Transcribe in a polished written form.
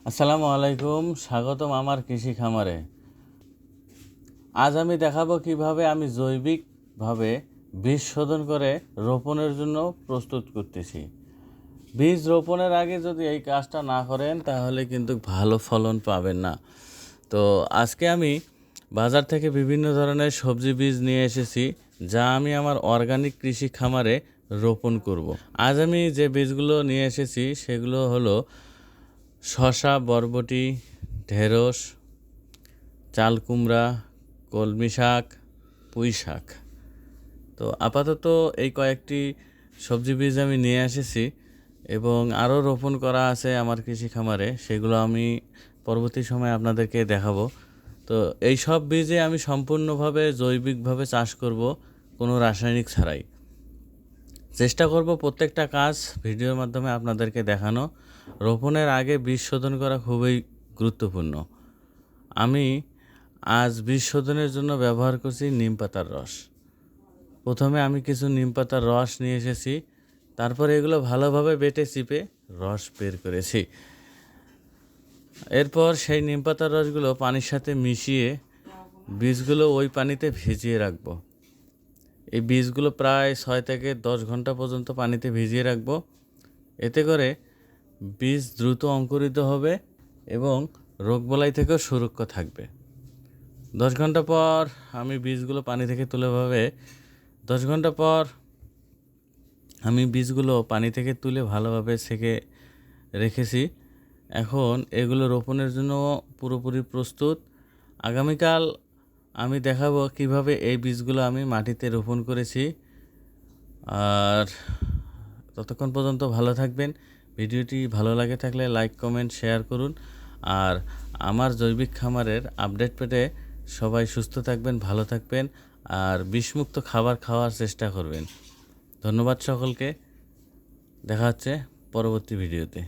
আসসালামু আলাইকুম, স্বাগতম আমার কৃষি খামারে। আজ আমি দেখাবো কিভাবে আমি জৈবিকভাবে বীজ শোধন করে রোপণের জন্য প্রস্তুত করতেছি। বীজ রোপণের আগে যদি এই কাজটা না করেন তাহলে কিন্তু ভালো ফলন পাবেন না। তো আজকে আমি বাজার থেকে বিভিন্ন ধরনের সবজি বীজ নিয়ে এসেছি, যা আমি আমার অর্গানিক কৃষি খামারে রোপণ করব। আজ আমি যে বীজগুলো নিয়ে এসেছি সেগুলো হলো শসা, বরবটি, ঢেঁড়স, চাল কুমড়া, কলমি শাক, পুঁই শাক। তো আপাতত এই কয়েকটি সবজি বীজ আমি নিয়ে এসেছি এবং আরও রোপণ করা আছে আমার কৃষি খামারে, সেগুলো আমি পরবর্তী সময়ে আপনাদেরকে দেখাবো। তো এই সব বীজে আমি সম্পূর্ণভাবে জৈবিকভাবে চাষ করব, কোনো রাসায়নিক ছাড়াই। চেষ্টা করব প্রত্যেকটা কাজ ভিডিওর মাধ্যমে আপনাদেরকে দেখানো। রোপণের আগে বীজ শোধন করা খুবই গুরুত্বপূর্ণ। আমি আজ বীজ শোধনের জন্য ব্যবহার করছি নিম পাতার রস। প্রথমে আমি কিছু নিম পাতার রস নিয়ে এসেছি, তারপরে এগুলো ভালোভাবে বেটে চিপে রস বের করেছি। এরপর সেই নিম পাতার রসগুলো পানির সাথে মিশিয়ে বীজগুলো ওই পানিতে ভিজিয়ে রাখবো। এই বীজগুলো প্রায় 6 থেকে 10 ঘন্টা পর্যন্ত পানিতে ভিজিয়ে রাখবো। এতে করে বীজ দ্রুত অঙ্কুরিত হবে এবং রোগবালাই থেকেও সুরক্ষা থাকবে। 10 ঘন্টা পর আমি বীজগুলো পানি থেকে তুলে 10 ঘন্টা পর আমি বীজগুলো পানি থেকে তুলে ভালোভাবে সেকে রেখেছি। এখন এগুলো রোপণের জন্য পুরোপুরি প্রস্তুত। আগামীকাল আমি দেখাবো কিভাবে এই বীজগুলো আমি মাটিতে রোপণ করেছি। আর ততক্ষণ পর্যন্ত ভালো থাকবেন। ভিডিওটি ভালো লাগে থাকলে লাইক, কমেন্ট, শেয়ার করুন। আর আমার জৈবিক খামারের আপডেট পেতে সবাই সুস্থ থাকবেন, ভালো থাকবেন আর বিষমুক্ত খাবার খাওয়ার চেষ্টা করবেন। ধন্যবাদ সকলকে। দেখা হচ্ছে পরবর্তী ভিডিওতে।